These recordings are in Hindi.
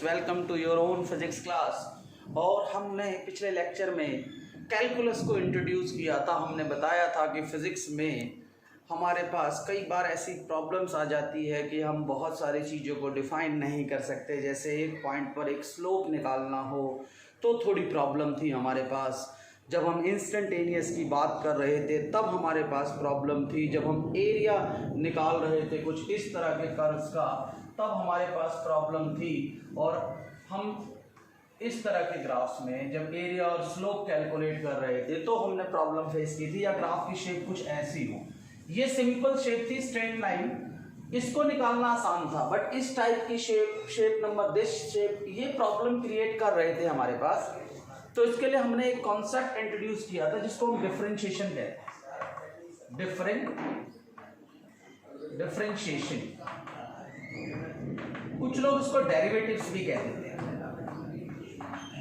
Welcome to your own physics class. और हमने पिछले लेक्चर में कैलकुलस को इंट्रोड्यूस किया था। हमने बताया था कि फ़िज़िक्स में हमारे पास कई बार ऐसी प्रॉब्लम्स आ जाती है कि हम बहुत सारी चीज़ों को डिफ़ाइन नहीं कर सकते। जैसे एक पॉइंट पर एक स्लोप निकालना हो तो थोड़ी प्रॉब्लम थी हमारे पास। जब हम इंस्टेंटेनियस की बात कर रहे थे तब हमारे पास प्रॉब्लम थी। जब हम एरिया निकाल रहे थे कुछ इस तरह के कर्व्स का तब हमारे पास प्रॉब्लम थी। और हम इस तरह के ग्राफ्स में जब एरिया और स्लोप कैलकुलेट कर रहे थे तो हमने प्रॉब्लम फेस की थी। या ग्राफ की शेप कुछ ऐसी हो, ये सिंपल शेप थी स्ट्रेट लाइन, इसको निकालना आसान था। बट इस टाइप की शेप नंबर दिस शेप, ये प्रॉब्लम क्रिएट कर रहे थे हमारे पास। तो इसके लिए हमने एक कॉन्सेप्ट इंट्रोड्यूस किया था जिसको हम डिफरेंशिएशन कहते हैं। डिफरेंशिएशन, कुछ लोग इसको डेरिवेटिव्स भी कहते हैं।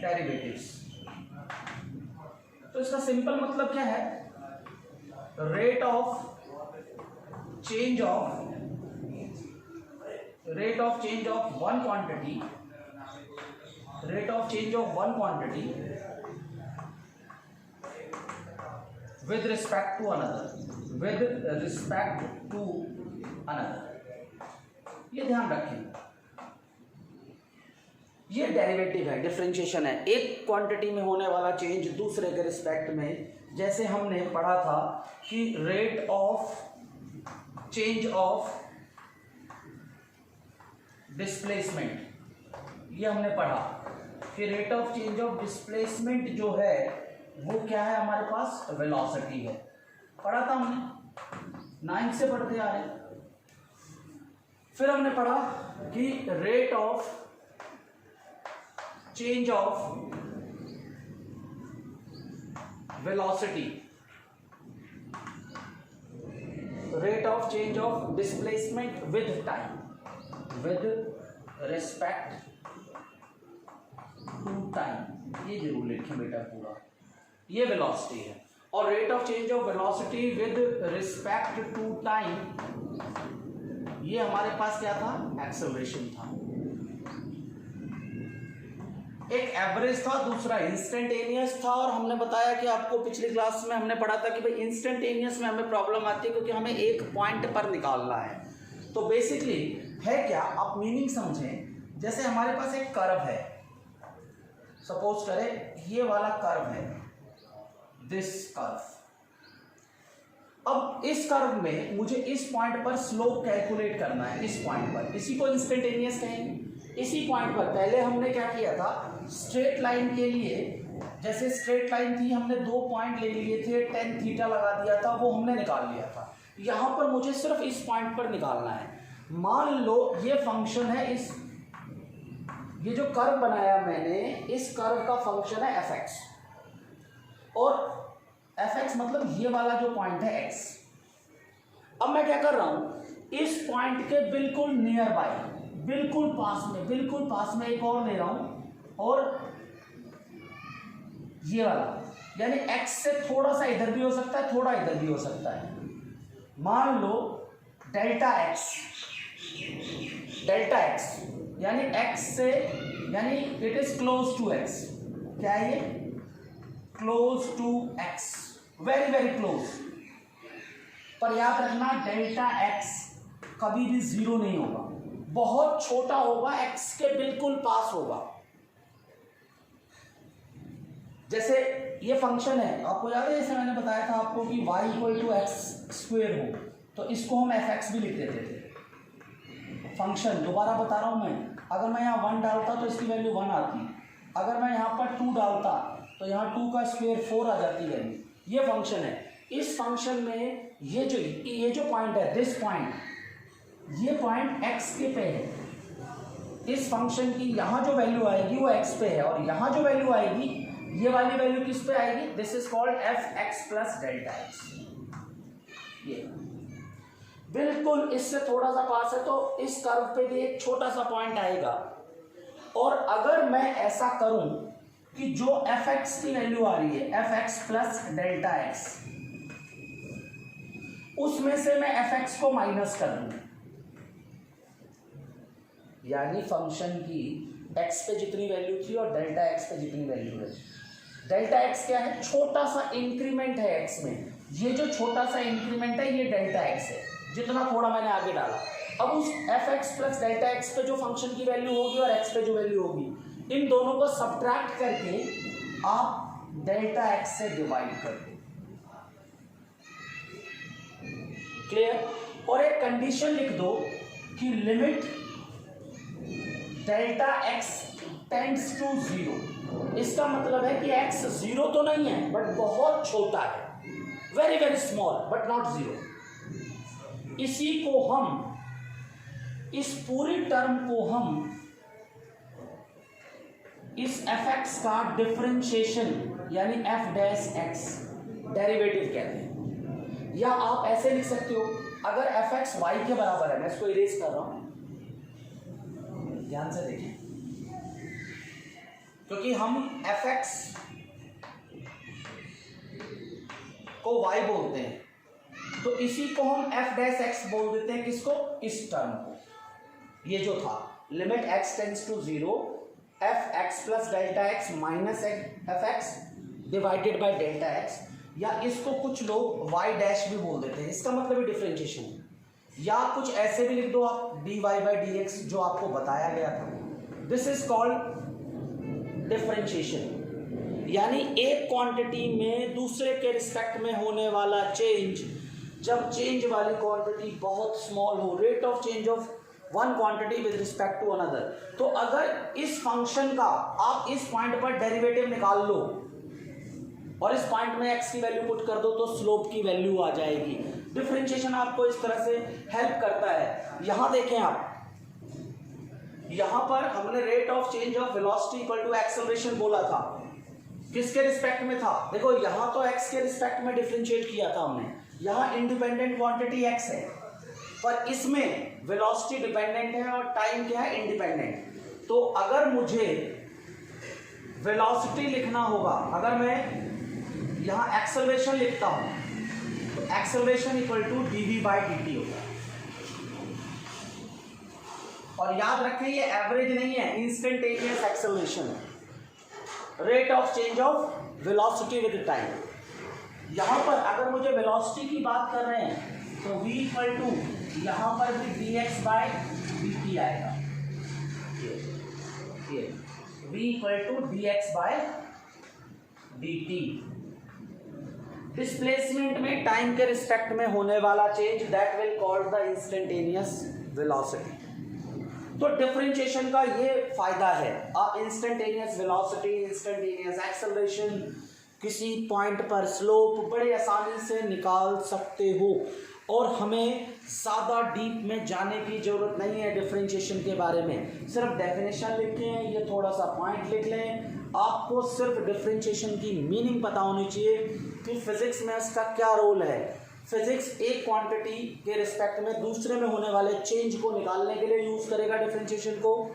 डेरिवेटिव्स, तो इसका सिंपल मतलब क्या है? Rate of change of one quantity, with respect to another, ये ध्यान रखें, ये डेरिवेटिव है, डिफरेंशिएशन है। एक क्वांटिटी में होने वाला चेंज दूसरे के रिस्पेक्ट में। जैसे हमने पढ़ा था कि rate of change of displacement, ये हमने पढ़ा कि rate of change of displacement जो है वो क्या है हमारे पास? वेलोसिटी है। पढ़ा था हमने, 9th से पढ़ते आ रहे हैं। फिर हमने पढ़ा कि rate of change of velocity, rate of change of displacement with time, with respect to time. ये जरूर लिखें बेटा पूरा, ये वेलोसिटी है। और rate of change of velocity with respect to time, ये हमारे पास क्या था? एक्सेलरेशन था। एक एवरेज था, दूसरा इंस्टेंटेनियस था। और हमने बताया कि आपको पिछली क्लास में हमने पढ़ा था कि भाई इंस्टेंटेनियस में हमें प्रॉब्लम आती है क्योंकि हमें एक पॉइंट पर निकालना है। तो बेसिकली है क्या, आप मीनिंग समझें। जैसे हमारे पास एक कर्व है, सपोज करें ये वाला कर्व है, दिस कर्व। अब इस कर्व में मुझे इस पॉइंट पर स्लोप कैलकुलेट करना है। इस पॉइंट पर, इसी को इंस्टेंटेनियस कहेंगे। इसी पॉइंट पर पहले हमने क्या किया था? स्ट्रेट लाइन के लिए, जैसे स्ट्रेट लाइन थी, हमने 2 पॉइंट ले लिए थे, tan थीटा लगा दिया था, वो हमने निकाल लिया था। यहाँ पर मुझे सिर्फ इस पॉइंट पर निकालना है। मान लो ये फंक्शन है, ये जो कर्व बनाया मैंने, इस कर्व का फंक्शन है fx। और fx मतलब ये वाला जो पॉइंट है x। अब मैं क्या कर रहा हूं, इस पॉइंट के बिल्कुल नियर बाय, बिल्कुल पास में एक और ले रहा हूं, और ये वाला यानी x से थोड़ा सा इधर भी हो सकता है, थोड़ा इधर भी हो सकता है। मान लो डेल्टा x यानी x से, यानी it is close to x। क्या है ये? Close to x, very very close. पर याद रखना डेल्टा x कभी भी 0 नहीं होगा, बहुत छोटा होगा, x के बिल्कुल पास होगा। जैसे ये फंक्शन है, आपको याद है जैसे मैंने बताया था आपको कि y = x² हो, तो इसको हम fx भी लिख देते थे। फंक्शन दोबारा बता रहा हूं मैं, अगर मैं यहाँ 1 डालता तो इसकी वैल्यू 1 आती, अगर मैं यहाँ पर 2 डालता तो यहाँ 2 का स्क्वायर 4 आ जाती वैल्यू। ये फंक्शन है। इस फंक्शन में ये जो पॉइंट है, दिस पॉइंट, ये पॉइंट x के पे है। इस फंक्शन की यहाँ जो वैल्यू आएगी वो x पे है, और यहाँ जो वैल्यू आएगी, ये वाली वैल्यू किस पे आएगी? This is called fx + delta x। ये बिल्कुल इससे थोड़ा सा पास है, तो इस कर्व पे भी एक छोटा सा पॉइंट आएगा। और अगर मैं ऐसा करूं कि जो fx की वैल्यू आ रही है, fx + डेल्टा x, उसमें से मैं fx को माइनस कर दूं, यानी फंक्शन की एक्स पे जितनी वैल्यू थी और डेल्टा एक्स पे जितनी वैल्यू है। डेल्टा एक्स क्या है? छोटा सा इंक्रीमेंट है एक्स में, ये जो छोटा सा इंक्रीमेंट है ये डेल्टा एक्स है, जितना थोड़ा मैंने आगे डाला। अब उस F x plus delta x पे जो फंक्शन की वैल्यू होगी और एक्स पे जो वैल्यू होगी, इन दोनों को सब्ट्रैक्ट करके आप डेल्टा एक्स से डिवाइड कर दो। क्लियर? और एक कंडीशन लिख दो कि limit delta x tends to 0। इसका मतलब है कि एक्स 0 तो नहीं है बट बहुत छोटा है, very very small but not 0। इसी को हम, इस पूरी टर्म को हम इस एफ एक्स का डिफरेंशिएशन यानी एफ डैश एक्स डेरिवेटिव कहते हैं। या आप ऐसे लिख सकते हो, अगर एफ एक्स वाई के बराबर है, मैं इसको इरेज कर रहा हूं, ध्यान से देखें, क्योंकि हम एफ एक्स को y बोलते हैं तो इसी को हम एफ डैश एक्स बोल देते हैं। किसको? इस टर्म को, ये जो था limit x tends to 0 f x plus delta x minus f x divided by delta x, या इसको कुछ लोग y डैश भी बोल देते हैं, इसका मतलब है डिफरेंशिएशन। या कुछ ऐसे भी लिख दो आप dy बाई डी एक्स, जो आपको बताया गया था। दिस इज कॉल्ड डिफरेंशिएशन, यानी एक क्वांटिटी में दूसरे के रिस्पेक्ट में होने वाला चेंज, जब चेंज वाली क्वांटिटी बहुत स्मॉल हो, rate of change of one quantity with respect to another. तो अगर इस फंक्शन का आप इस पॉइंट पर डेरिवेटिव निकाल लो और इस पॉइंट में x की वैल्यू पुट कर दो तो स्लोप की वैल्यू आ जाएगी। डिफरेंशिएशन आपको इस तरह से हेल्प करता है। यहां देखें आप, यहां पर हमने rate of change of velocity equal to acceleration बोला था, किसके रिस्पेक्ट में था? देखो यहां तो x के रिस्पेक्ट में डिफरेंशिएट किया था हमने, यहां इंडिपेंडेंट क्वांटिटी x है, पर इसमें वेलोसिटी डिपेंडेंट है और टाइम क्या है? इंडिपेंडेंट। तो अगर मुझे वेलोसिटी लिखना होगा, अगर मैं यहां एक्सेलरेशन लिखता हूं तो acceleration equal to dv by dt होगा। और याद रखें ये एवरेज नहीं है, इंस्टेंटेनियस एक्सेलरेशन है, rate of change of velocity with time. यहां पर अगर मुझे वेलोसिटी की बात कर रहे हैं तो v इक्वल टू यहां पर भी dx बाय dt आएगा, ये v equal to dx by dt। Displacement में टाइम के रिस्पेक्ट में होने वाला change, that will called the instantaneous velocity. तो डिफरेंशिएशन का ये फायदा है, आप इंस्टेंटेनियस वेलोसिटी, इंस्टेंटेनियस एक्सेलरेशन, किसी पॉइंट पर स्लोप बड़े आसानी से निकाल सकते हो और हमें ज़्यादा डीप में जाने की ज़रूरत नहीं है डिफरेंशिएशन के बारे में। सिर्फ डेफिनेशन लिखें, ये थोड़ा सा पॉइंट लिख लें, आपको सिर्फ डिफरेंशिएशन की मीनिंग पता होनी चाहिए कि फिजिक्स में इसका क्या रोल है। फिजिक्स एक क्वांटिटी के रिस्पेक्ट में दूसरे में होने वाले चेंज को निकालने के लिए यूज़ करेगा डिफरेंशिएशन को।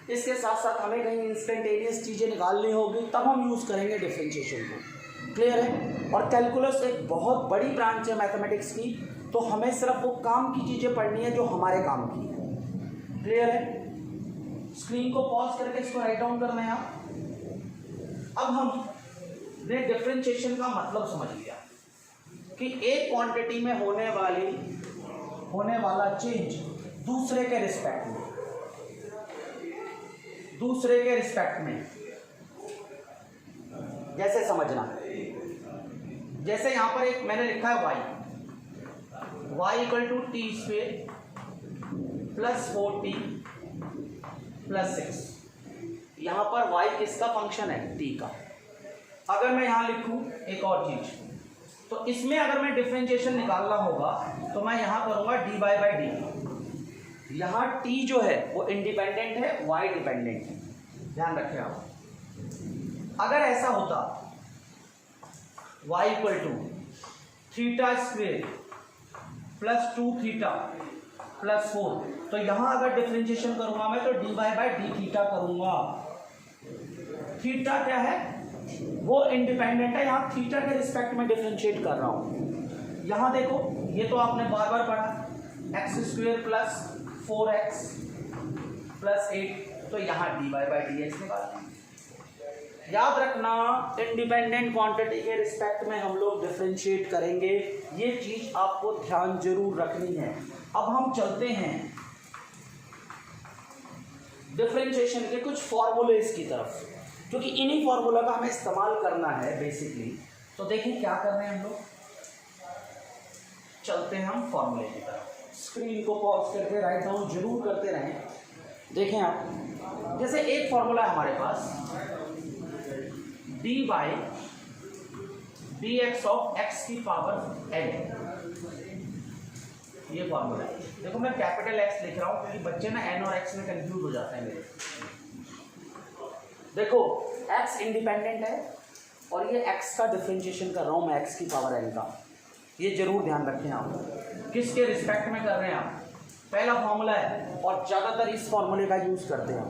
इसके साथ साथ हमें कहीं इंस्टेंटेनियस चीज़ें निकालनी होगी तब हम यूज़ करेंगे डिफरेंशिएशन को। क्लियर है? और कैलकुलस एक बहुत बड़ी ब्रांच है मैथमेटिक्स की, तो हमें सिर्फ वो काम की चीज़ें पढ़नी है जो हमारे काम की है। क्लियर है? स्क्रीन को पॉज करके इसको राइट डाउन करना है आप। अब हमने डिफरेंशिएशन का मतलब समझ लिया कि एक क्वांटिटी में होने वाला चेंज दूसरे के रिस्पेक्ट में जैसे समझना, जैसे यहां पर एक मैंने लिखा है y equal to t square plus 4t plus 6। यहां पर y किसका फंक्शन है? t का। अगर मैं यहां लिखूं एक और चीज, तो इसमें अगर मैं डिफरेंशिएशन निकालना होगा तो मैं यहां करूंगा dy बाई dt। यहां t जो है वो इंडिपेंडेंट है, y डिपेंडेंट है, ध्यान रखें आप। अगर ऐसा होता y equal to theta square plus 2 theta plus 4, तो यहां अगर डिफरेंशिएशन करूंगा मैं तो dy बाई डी थीटा करूंगा। थीटा क्या है? वो इंडिपेंडेंट है, यहाँ थीटा के रिस्पेक्ट में डिफरेंशिएट कर रहा हूँ। यहाँ देखो, ये तो आपने बार बार पढ़ा, x square plus 4x plus 8 तो यहाँ dy बाई डी एक्स निकालना है। याद रखना इंडिपेंडेंट क्वांटिटी के रिस्पेक्ट में हम लोग डिफरेंशिएट करेंगे, ये चीज आपको ध्यान जरूर रखनी है। अब हम चलते हैं डिफरेंशिएशन के कुछ फॉर्मूलेज की तरफ, क्योंकि इन्हीं फॉर्मूला का हमें इस्तेमाल करना है बेसिकली। तो देखिए क्या कर रहे हैं हम लोग, चलते हैं हम फॉर्मूले की तरफ। स्क्रीन को पॉज करके राइट डाउन जरूर करते रहें। देखें आप, जैसे एक फॉर्मूला है हमारे पास d by d x of x की पावर एन, ये फॉर्मूला है। देखो मैं कैपिटल एक्स लिख रहा हूं क्योंकि बच्चे ना एन और एक्स में कंफ्यूज हो जाते हैं मेरे। देखो एक्स इंडिपेंडेंट है और ये एक्स का डिफरेंशिएशन कर रहा हूं मैं एक्स की पावर एन का, ये जरूर ध्यान रखें आप। किसके रिस्पेक्ट में कर रहे हैं आप, पहला फॉर्मूला है और ज़्यादातर इस फॉर्मूले का यूज़ करते हैं।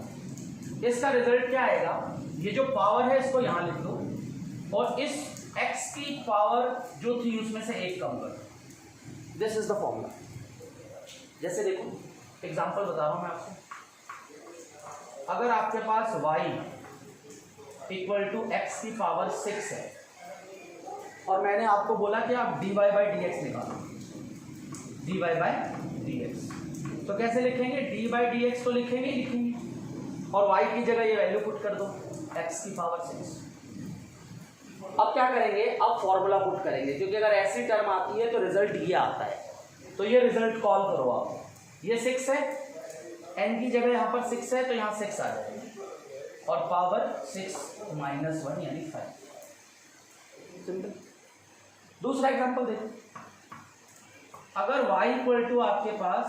इसका रिजल्ट क्या आएगा, ये जो पावर है इसको यहाँ लिख दो और इस x की पावर जो थी उसमें से एक कम कर दो। This is the formula. जैसे देखो एग्जांपल बता रहा हूँ मैं आपको, अगर आपके पास y इक्वल टू एक्स की पावर 6 है और मैंने आपको बोला कि आप dy बाई डी एक्स निकालो, dy बाई डी एक्स, तो कैसे लिखेंगे, d बाई डी एक्स तो लिखेंगे और y की जगह ये वैल्यू पुट कर दो x की पावर 6। अब क्या करेंगे, अब फॉर्मूला पुट करेंगे, क्योंकि अगर ऐसी टर्म आती है तो रिजल्ट ये आता है। तो ये रिजल्ट कॉल करो आप, ये 6 है, n की जगह यहाँ पर 6 है तो यहाँ 6 आ जाएगा और पावर 6 माइनस 1 यानी 5। सिंपल। दूसरा एग्जांपल देखो, अगर y इक्वल टू आपके पास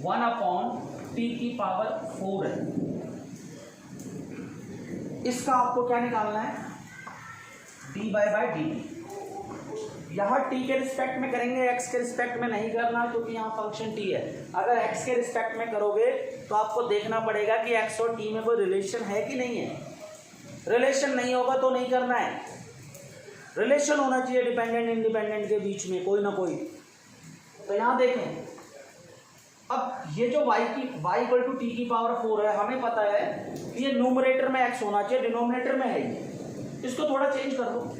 1 अपॉन t की पावर 4 है, इसका आपको क्या निकालना है, dy बाई डी। यहाँ t के रिस्पेक्ट में करेंगे, x के रिस्पेक्ट में नहीं करना क्योंकि यहाँ फंक्शन t है। अगर x के रिस्पेक्ट में करोगे तो आपको देखना पड़ेगा कि x और t में कोई रिलेशन है कि नहीं है। रिलेशन नहीं होगा तो नहीं करना है, रिलेशन होना चाहिए डिपेंडेंट इंडिपेंडेंट के बीच में कोई ना कोई। तो यहाँ देखें, अब ये जो y इक्वल टू टी की पावर 4 है, हमें पता है कि ये न्यूमरेटर में x होना चाहिए, डिनोमिनेटर में है ये। इसको थोड़ा चेंज कर दो,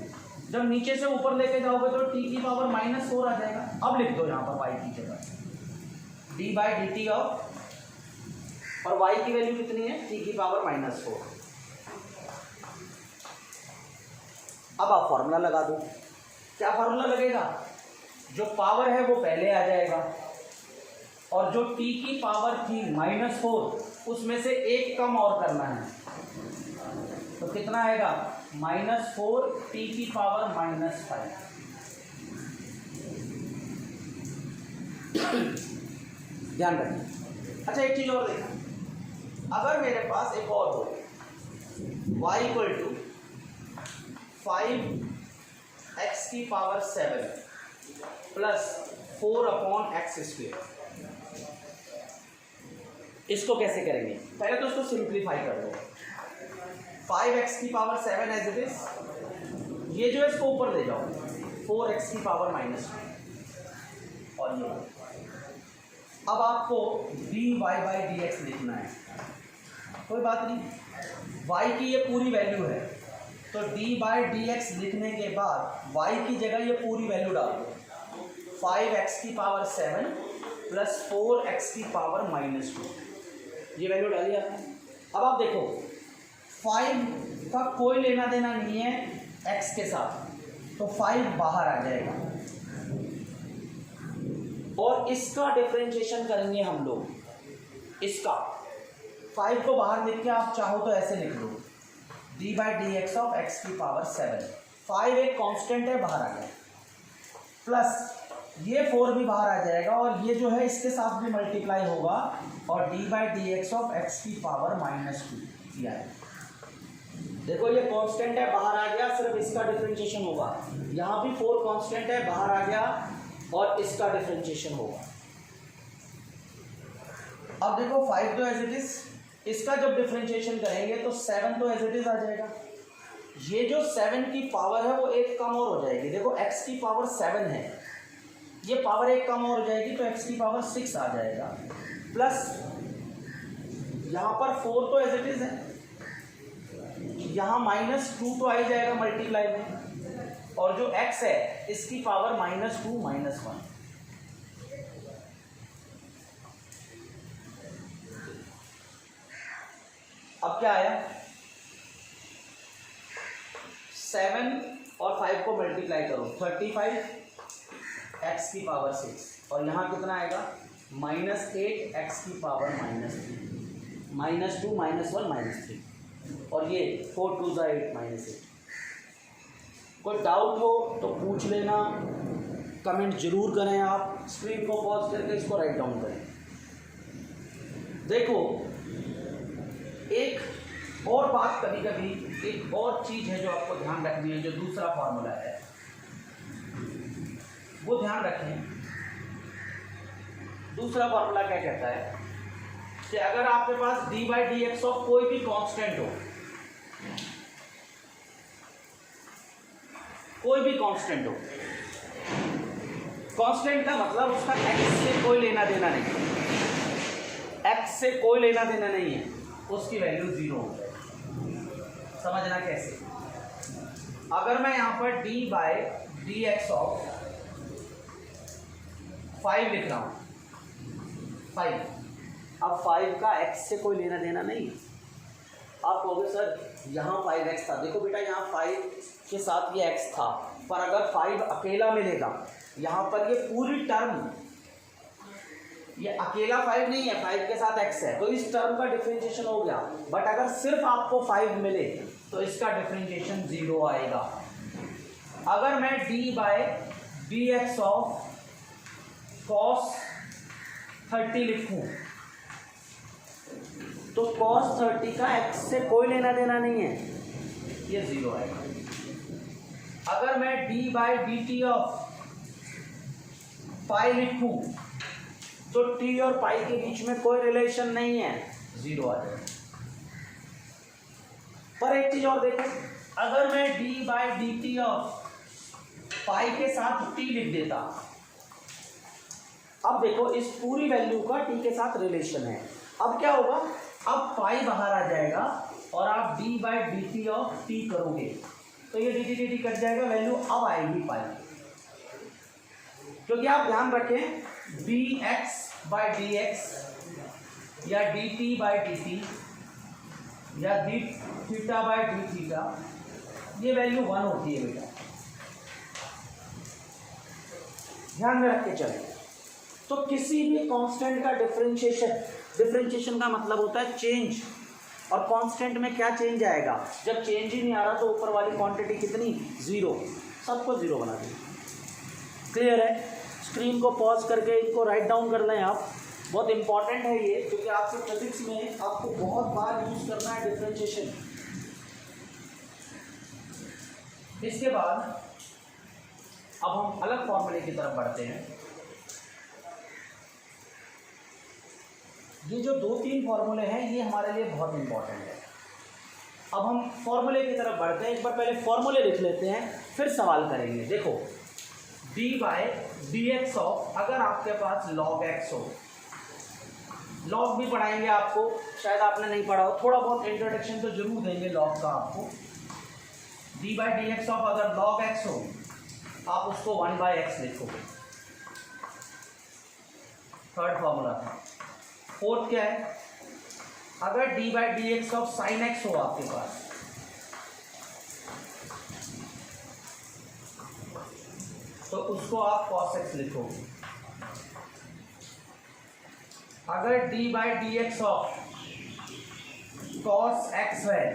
जब नीचे से ऊपर लेके जाओगे तो t की पावर -4 आ जाएगा। अब लिख दो यहाँ पर y की जगह d by D T of, और y की वैल्यू कितनी है, t की पावर -4। अब आप फॉर्मूला लगा दो। क्या फॉर्मूला लगेगा, जो पावर है वो पहले आ जाएगा और जो t की पावर थी -4 उसमें से एक कम और करना है, तो कितना आएगा, -4 t की पावर -5। ध्यान रखिए। अच्छा एक चीज और देखो, अगर मेरे पास एक और हो y इक्वल टू 5x की power 7 plus 4 upon x square, इसको कैसे करेंगे, पहले तो इसको सिंप्लीफाई कर दो। 5x की पावर 7 एज इट इज, ये जो है इसको ऊपर ले जाओ, 4x की पावर -2 और ये। अब आपको dy बाई डी एक्स लिखना है, कोई बात नहीं, y की ये पूरी वैल्यू है तो dy बाई डी एक्स लिखने के बाद y की जगह ये पूरी वैल्यू डाल दो, 5x की पावर 7 प्लस 4x की पावर -2, ये वैल्यू डाली आपने। अब आप देखो 5 का कोई लेना देना नहीं है x के साथ, तो 5 बाहर आ जाएगा और इसका डिफरेंशिएशन करेंगे हम लोग। इसका 5 को बाहर लिख के आप चाहो तो ऐसे लिख लो, d by d x of x की पावर 7। 5 एक कांस्टेंट है, बाहर आ गया, प्लस ये 4 भी बाहर आ जाएगा और ये जो है इसके साथ भी मल्टीप्लाई होगा और d by d x of x की पावर -2 दिया है। देखो ये कांस्टेंट है, बाहर आ गया, सिर्फ इसका डिफरेंशिएशन होगा। यहाँ भी 4 कांस्टेंट है, बाहर आ गया और इसका डिफरेंशिएशन होगा। अब देखो 5 तो एज इट इज, इसका जब डिफरेंशिएशन करेंगे तो 7 तो एज इट इज आ जाएगा। ये जो 7 की पावर है वो एक कम और हो जाएगी। देखो x की पावर 7 है, ये पावर एक कम और हो जाएगी तो x की पावर 6 आ जाएगा, प्लस यहाँ पर 4 तो एज इट इज है, यहाँ -2 तो आ ही जाएगा मल्टीप्लाई में, और जो x है इसकी पावर -2 -1। अब क्या आया, 7 और 5 को मल्टीप्लाई करो, 35 x की पावर 6, और यहाँ कितना आएगा -8 x की पावर -3, -2 -1 -3, और ये 4 2 8 -8। कोई डाउट हो तो पूछ लेना, कमेंट जरूर करें आप, स्क्रीन को पॉज करके इसको राइट डाउन करें। देखो एक और बात, कभी कभी एक और चीज है जो आपको ध्यान रखनी है, जो दूसरा फॉर्मूला है वो ध्यान रखें। दूसरा फॉर्मूला क्या कहता है कि अगर आपके पास d/dx ऑफ कोई भी कांस्टेंट हो, कोई भी कांस्टेंट हो, कांस्टेंट का मतलब उसका x से कोई लेना देना नहीं, x से कोई लेना देना नहीं है, उसकी वैल्यू 0 हो जाए। समझना कैसे, अगर मैं यहां पर d/dx ऑफ 5 लिख रहा हूं, 5, अब 5 का x से कोई लेना देना नहीं है। आप कहोगे सर यहाँ 5x था, देखो बेटा यहाँ 5 के साथ ये x था, पर अगर 5 अकेला मिलेगा, यहाँ पर ये पूरी टर्म, ये अकेला 5 नहीं है, 5 के साथ x है, तो इस टर्म का डिफरेंशिएशन हो गया। बट अगर सिर्फ आपको 5 मिले तो इसका डिफरेंशिएशन 0 आएगा। अगर मैं d/dx ऑफ cos 30 लिखूं तो cos 30 का x से कोई लेना देना नहीं है, ये 0 आएगा। अगर मैं d/dt ऑफ पाई लिखूं तो t और पाई के बीच में कोई रिलेशन नहीं है, 0 आ जाएगा। पर एक चीज और देखो, अगर मैं d/dt ऑफ पाई के साथ t लिख देता, अब देखो इस पूरी वैल्यू का t के साथ रिलेशन है। अब क्या होगा, अब पाई बाहर आ जाएगा और आप d/dt ऑफ t करोगे तो ये dt कट जाएगा, वैल्यू अब आएगी पाई। क्योंकि आप ध्यान रखें dx/dx या dt/dt या dθ/dθ ये वैल्यू 1 होती है बेटा, ध्यान में रख के चलें। तो किसी भी कांस्टेंट का डिफरेंशिएशन का मतलब होता है चेंज, और कांस्टेंट में क्या चेंज आएगा, जब चेंज ही नहीं आ रहा तो ऊपर वाली क्वांटिटी कितनी, 0, सबको 0 बना देंगे। क्लियर है, स्क्रीन को पॉज करके इनको राइट डाउन कर लें आप, बहुत इंपॉर्टेंट है ये, क्योंकि आपके फिजिक्स में आपको बहुत बार यूज करना है डिफरेंशिएशन। इसके बाद अब हम अलग फॉर्मूले की तरफ बढ़ते हैं। ये जो 2-3 फॉर्मूले हैं ये हमारे लिए बहुत इंपॉर्टेंट है। अब हम फॉर्मूले की तरफ बढ़ते हैं, एक बार पहले फॉर्मूले लिख लेते हैं फिर सवाल करेंगे। देखो d/dx ऑफ, अगर आपके पास log x हो, log भी पढ़ाएंगे आपको, शायद आपने नहीं पढ़ा हो, थोड़ा बहुत इंट्रोडक्शन तो जरूर देंगे log का आपको। d/dx ऑफ अगर log x हो आप उसको 1/x लिखोगे, थर्ड फॉर्मूला था। फोर्थ क्या है, अगर d/dx ऑफ sin x हो आपके पास तो उसको आप cos x लिखोगे। अगर d/dx ऑफ cos x है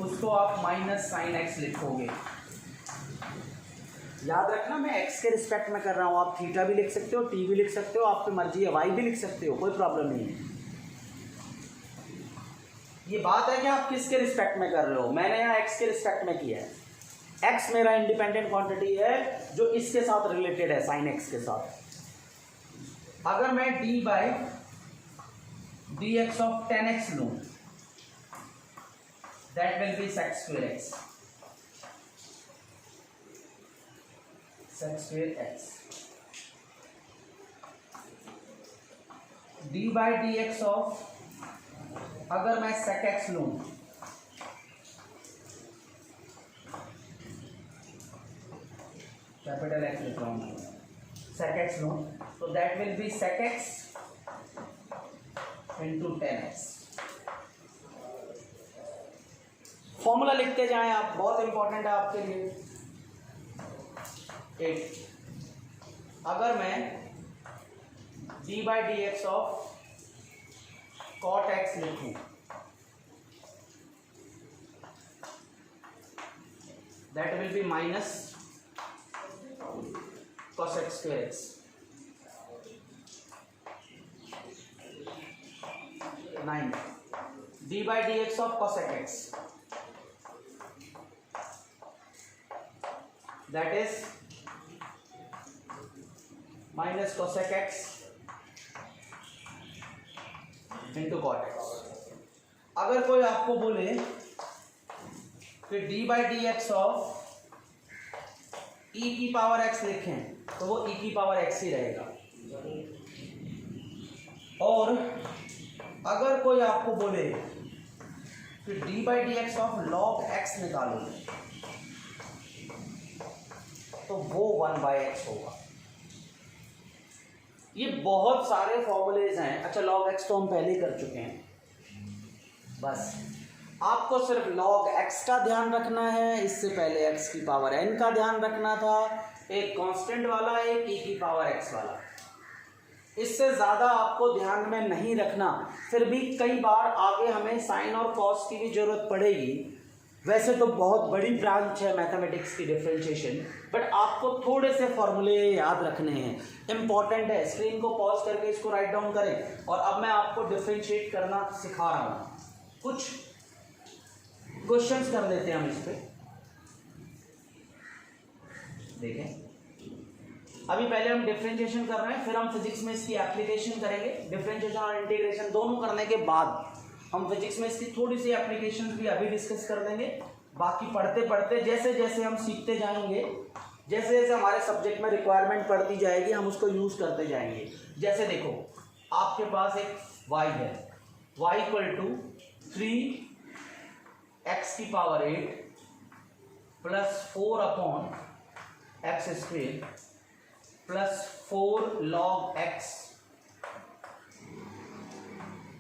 उसको आप -sin x लिखोगे। याद रखना मैं x के रिस्पेक्ट में कर रहा हूँ, आप थीटा भी लिख सकते हो, t भी लिख सकते हो, आपकी मर्जी है, y भी लिख सकते हो, कोई प्रॉब्लम नहीं है। ये बात है कि आप किसके रिस्पेक्ट में कर रहे हो, मैंने यहाँ x के रिस्पेक्ट में किया है। x मेरा इंडिपेंडेंट क्वांटिटी है जो इसके साथ रिलेटेड है, sin x के साथ। अगर मैं d/dx ऑफ 10x लूं, that will be sec² x, sec² x। d/dx of अगर मैं sec x लूं, कैपिटल X लिख रहा हूं, sec x लूं, तो that will be sec x into 10x। Formula लिखते जाएं आप, बहुत इंपॉर्टेंट है आपके लिए। 8 अगर मैं d by d x of cot x लिखूं, that will be minus cos x square x। 9 d by dx of cosec x, that is minus cosec x into cot x। अगर कोई आपको बोले कि d by dx of e की पावर x लिखें, तो वो e की पावर x ही रहेगा। और अगर कोई आपको बोले कि d by d x of log x निकालो, तो वो 1 बाई एक्स होगा। ये बहुत सारे फॉर्मूलेज हैं। अच्छा, log x तो हम पहले कर चुके हैं, बस आपको सिर्फ log x का ध्यान रखना है। इससे पहले x की पावर n का ध्यान रखना था, एक कांस्टेंट वाला, एक e की पावर x वाला। इससे ज़्यादा आपको ध्यान में नहीं रखना। फिर भी कई बार आगे हमें साइन और कॉस की भी ज़रूरत पड़ेगी। वैसे तो बहुत बड़ी ब्रांच है मैथमेटिक्स की डिफरेंशिएशन, बट आपको थोड़े से फॉर्मूले याद रखने हैं, इम्पॉर्टेंट है। स्क्रीन को पॉज करके इसको राइट डाउन करें। और अब मैं आपको डिफरेंशिएट करना सिखा रहा हूँ। कुछ क्वेश्चंस कर लेते हैं हम इस पे। देखें, अभी पहले हम डिफरेंशिएशन कर रहे हैं, फिर हम फिजिक्स में इसकी एप्लीकेशन करेंगे। डिफरेंशिएशन और इंटीग्रेशन दोनों करने के बाद हम फिजिक्स में इसकी थोड़ी सी एप्लीकेशन भी अभी डिस्कस कर देंगे। बाकी पढ़ते पढ़ते जैसे जैसे हम सीखते जाएंगे, जैसे जैसे हमारे सब्जेक्ट में रिक्वायरमेंट पड़ती जाएगी, हम उसको यूज़ करते जाएंगे। जैसे देखो, आपके पास एक y है, y इक्वल टू 3x की power 8 plus 4 upon x square plus 4 log x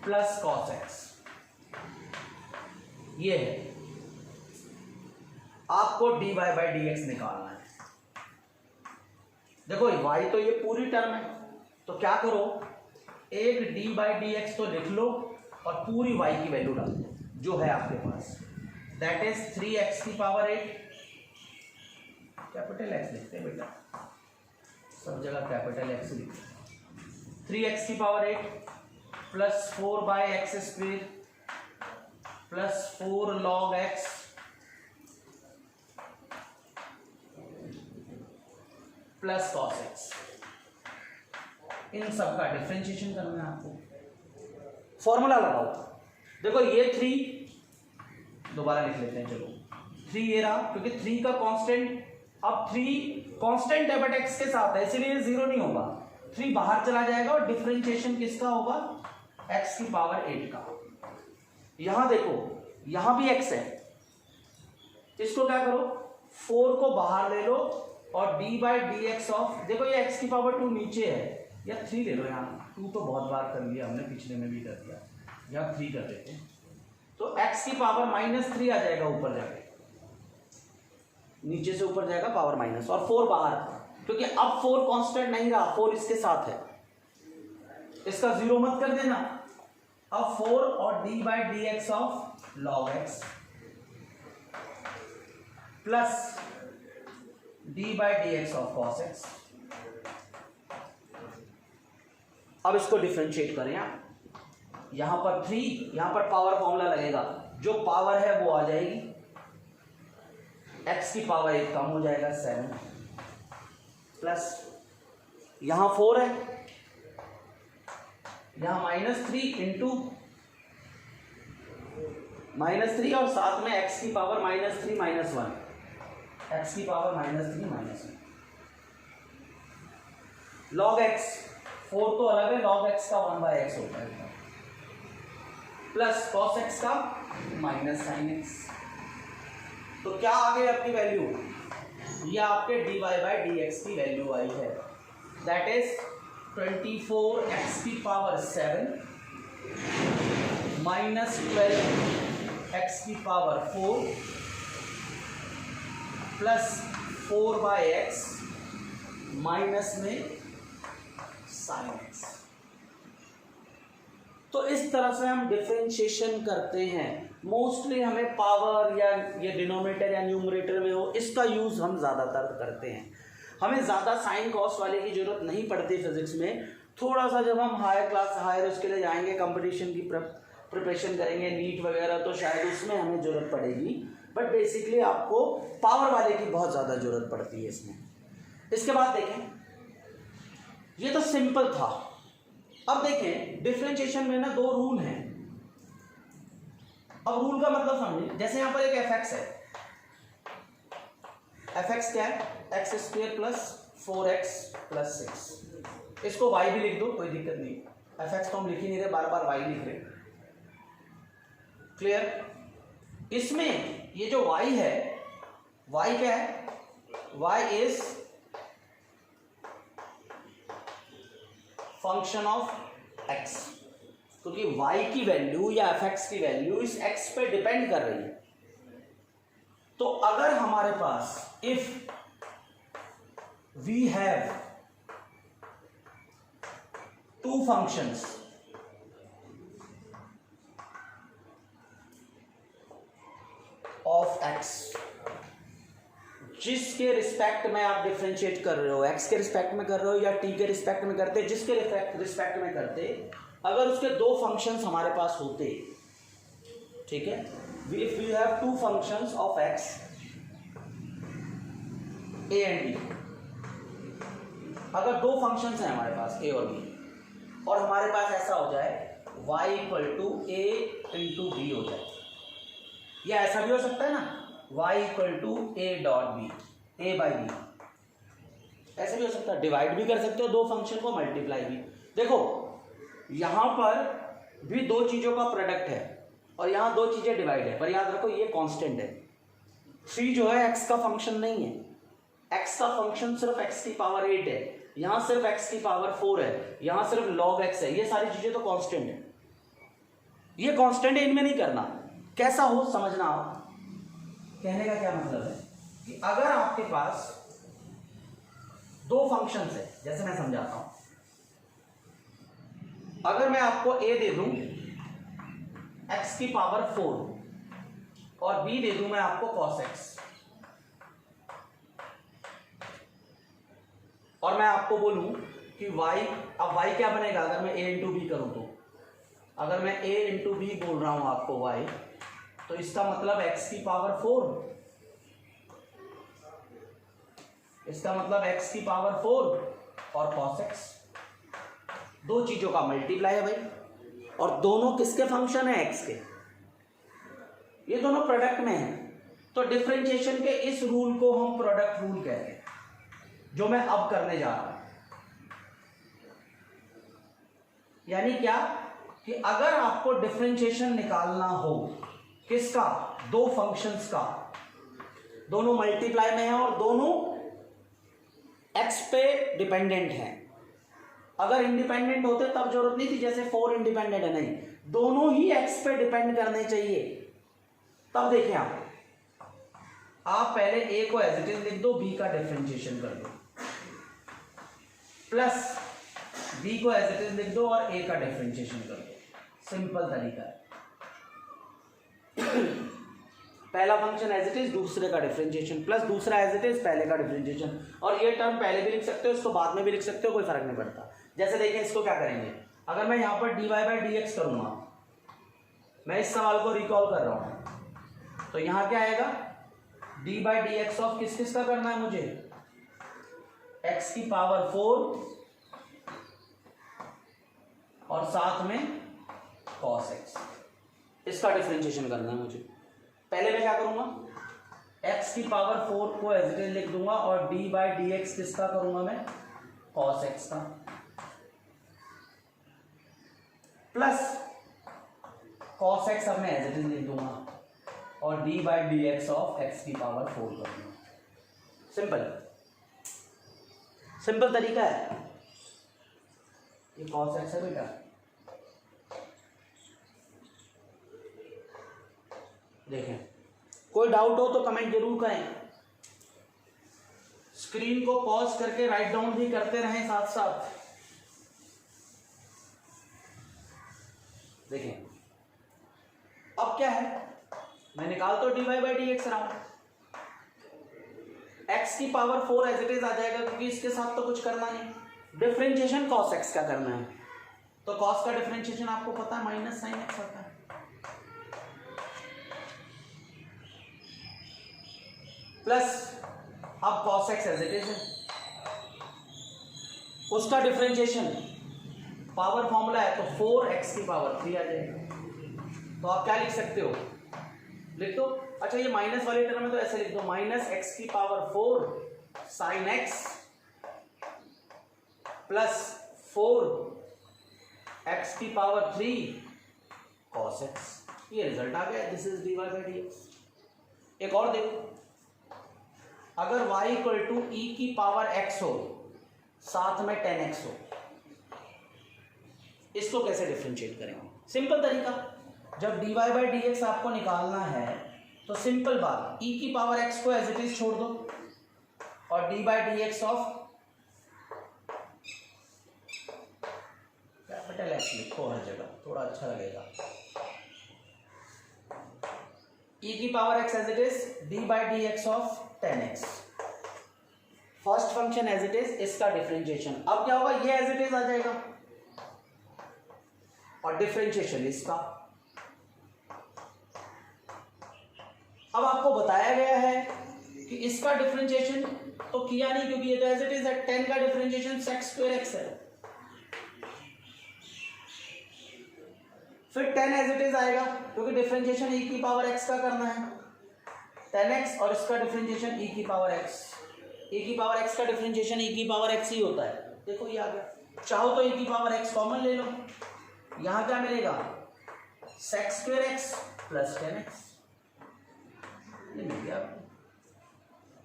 plus cos x। ये है, आपको dy बाई डी एक्स निकालना है। देखो y तो ये पूरी टर्म है, तो क्या करो, एक dy बाई डी एक्स तो लिख लो और पूरी y की वैल्यू डाल दो जो है आपके पास। दैट इज 3x की पावर 8, कैपिटल x लिखते हैं बेटा, सब जगह कैपिटल x लिखते हैं। 3x की power 8 plus 4 by x square plus 4 log x plus cos x। इन सब का डिफरेंशिएशन करना है आपको। फॉर्मूला लगाओ। देखो ये 3 दोबारा लिख लेते हैं, चलो 3 ये रहा, क्योंकि 3 का कांस्टेंट, अब 3 कांस्टेंट है बट x के साथ है, इसलिए 0 नहीं होगा। 3 बाहर चला जाएगा और डिफरेंशिएशन किसका होगा, x की पावर 8 का। यहां देखो, यहां भी x है, इसको क्या करो, 4 को बाहर ले लो और d by d x of, देखो ये x की पावर 2 नीचे है, या 3 ले लो। यहाँ 2 तो बहुत बार कर लिया हमने, पिछले में भी कर दिया, यहाँ 3 कर देते हैं, तो x की पावर -3 आ जाएगा ऊपर जाके, नीचे से ऊपर जाएगा पावर माइनस, और 4 बाहर, क्योंकि अब 4 कांस्टेंट नहीं रहा, 4 इसके साथ है, इसका 0 मत कर देना। अब 4 और d by d x of log x plus d by d x of cos x। अब इसको डिफरेंशिएट करें आप, यहां पर 3, यहां पर पावर फॉर्मूला लगेगा, जो पावर है वो आ जाएगी, x की पावर 1 कम हो जाएगा 7 प्लस यहां 4 है, यहां -3 इंटू -3 और साथ में x की पावर -3 -1, x की पावर -3 -1 log x, 4 तो अलग है, log x का 1 बाई एक्स होता है। प्लस कॉस एक्स का माइनस साइन एक्स। तो क्या आ गई आपकी वैल्यू, ये आपके dy बाई डी एक्स की वैल्यू आई है, दैट इज 24x की पावर 7 माइनस 12x की पावर 4 प्लस 4/x माइनस में साइन एक्स। तो इस तरह से हम डिफरेंशिएशन करते हैं। मोस्टली हमें पावर या ये डिनोमिनेटर या न्यूमरेटर में हो, इसका यूज हम ज़्यादातर करते हैं। हमें ज़्यादा साइन कॉस वाले की जरूरत नहीं पड़ती फिजिक्स में। थोड़ा सा जब हम हायर क्लास हायर उसके लिए जाएंगे, कंपटीशन की प्रिपरेशन करेंगे, नीट वगैरह, तो शायद उसमें हमें ज़रूरत पड़ेगी। बट बेसिकली आपको पावर वाले की बहुत ज़्यादा ज़रूरत पड़ती है इसमें। इसके बाद देखें, ये तो सिंपल था। अब देखें डिफरेंशिएशन में ना दो रूल हैं। अब रूल का मतलब समझें, जैसे यहां पर एक एफ एक्स है, एफ एक्स क्या है, x square plus 4x plus 6। इसको y भी लिख दो, कोई दिक्कत नहीं। एफ एक्स तो हम लिख ही नहीं रहे, बार बार y लिख रहे। क्लियर। इसमें ये जो y है, y क्या है, y is function of x, क्योंकि y की वैल्यू या एफ एक्स की वैल्यू इस x पे डिपेंड कर रही है। तो अगर हमारे पास if we have two functions of x, जिसके रिस्पेक्ट में आप डिफरेंशिएट कर रहे हो, x के रिस्पेक्ट में कर रहे हो या t के रिस्पेक्ट में करते, जिसके रिस्पेक्ट में करते, अगर उसके दो फंक्शंस हमारे पास होते, ठीक है, if we have two functions of x a and b, अगर दो फंक्शंस हैं हमारे पास a और b, और हमारे पास ऐसा हो जाए y equal to a into b हो जाए, या ऐसा भी हो सकता है ना, y equal to a dot b, a by b, ऐसे भी हो सकता है। डिवाइड भी कर सकते हो दो फंक्शन को, मल्टीप्लाई भी। देखो यहां पर भी दो चीजों का प्रोडक्ट है और यहां दो चीजें डिवाइड है, पर याद रखो ये कांस्टेंट है। 3 जो है x का फंक्शन नहीं है, x का फंक्शन सिर्फ x की पावर 8 है, यहां सिर्फ x की पावर 4 है, यहां सिर्फ log x है। ये सारी चीजें तो कांस्टेंट है, ये कांस्टेंट है, इनमें नहीं करना। कैसा हो समझना आप, कहने का क्या मतलब है कि अगर आपके पास दो फंक्शंस है, जैसे मैं समझाता हूं, अगर मैं आपको a दे दूं x की पावर 4 और b दे दूं मैं आपको cos x, और मैं आपको बोलूं कि y, अब y क्या बनेगा अगर मैं a इंटू बी करूं, तो अगर मैं a इंटू बी बोल रहा हूं आपको y, तो इसका मतलब x की पावर 4, इसका मतलब x की पावर 4 और cos x, दो चीजों का मल्टीप्लाई है भाई, और दोनों किसके फंक्शन है, x के, ये दोनों प्रोडक्ट में है। तो डिफरेंशिएशन के इस रूल को हम प्रोडक्ट रूल कहते हैं, जो मैं अब करने जा रहा हूं। यानी क्या कि अगर आपको डिफरेंशिएशन निकालना हो किसका, दो फंक्शंस का, दोनों मल्टीप्लाई में है और दोनों x पे डिपेंडेंट हैं। अगर इंडिपेंडेंट होते तब जरूरत नहीं थी, जैसे 4 इंडिपेंडेंट है, नहीं, दोनों ही x पे डिपेंड करने चाहिए। तब देखें आप पहले a को एज इट इज लिख दो, b का डिफरेंशिएशन कर दो, प्लस b को एज इट इज लिख दो और a का डिफरेंशिएशन कर दो। सिंपल तरीका है। पहला फंक्शन एज इट इज, दूसरे का डिफरेंशिएशन, प्लस दूसरा एज इट इज, पहले का डिफरेंशिएशन। और ये टर्म पहले भी लिख सकते हो, इसको बाद में भी लिख सकते हो, कोई फर्क नहीं पड़ता। जैसे देखें इसको क्या करेंगे, अगर मैं यहां पर dy बाई डी एक्स करूंगा, मैं इस सवाल को रिकॉल कर रहा हूं, तो यहां क्या आएगा, D by d x of किस किस का करना है मुझे, x की पावर 4 और साथ में cos x, इसका डिफरेंशिएशन करना है मुझे। पहले मैं क्या करूंगा, x की पावर 4 को एज इट इज लिख दूंगा और d बाई डी एक्स किसका करूंगा मैं, cos x का, प्लस cos x अब मैं एज इट इज लिख दूंगा और d by d x of x की पावर 4 कर दूंगा। सिंपल तरीका है। ये cos x है बेटा, देखें। कोई डाउट हो तो कमेंट जरूर करें। स्क्रीन को पॉज करके राइट डाउन भी करते रहें साथ साथ। देखें अब क्या है, मैं निकाल तो d y by d x रहा हूं, एक्स की पावर 4 एज इट इज आ जाएगा क्योंकि इसके साथ तो कुछ करना नहीं। डिफरेंशिएशन cos x का करना है, तो cos का डिफरेंशिएशन आपको पता है माइनस साइन एक्स होता है। प्लस अब cos x as it is है, उसका डिफरेंशिएशन पावर फॉर्मूला है तो 4x की पावर 3 आ जाएगा। तो आप क्या लिख सकते हो, लिख दो। अच्छा ये माइनस वाले टर्म में तो ऐसे लिख दो, माइनस एक्स की power 4 sine x plus 4x की पावर 3 cos x। ये रिजल्ट आ गया, this is d y by d x. एक और देखो, अगर y इक्वल टू ई की पावर x हो साथ में 10x हो, इसको कैसे डिफरेंशिएट करेंगे? सिंपल तरीका, जब dy बाई डी एक्स आपको निकालना है तो सिंपल बात, e की पावर x को एज इट इज छोड़ दो और d by d x of capital x लिखो हर जगह, थोड़ा अच्छा लगेगा। e की power x as it is d by d x of 10x। First function as it is, इसका डिफरेंशिएशन। अब क्या होगा, ये एज इट इज आ जाएगा और डिफरेंशिएशन इसका। अब आपको बताया गया है कि इसका डिफरेंशिएशन तो किया नहीं क्योंकि ये तो एज इट इज है। 10 का डिफरेंशिएशन sec स्क्वायर x है, फिर 10 एज इट इज आएगा क्योंकि डिफरेंशिएशन e की पावर x का करना है 10x, और इसका डिफरेंशिएशन e की पावर x। e की पावर x का डिफरेंशिएशन e की पावर x ही होता है। देखो ये आ गया, चाहो तो e की पावर x कॉमन ले लो, यहां क्या मिलेगा sec square x plus 10x, ये मिल गया।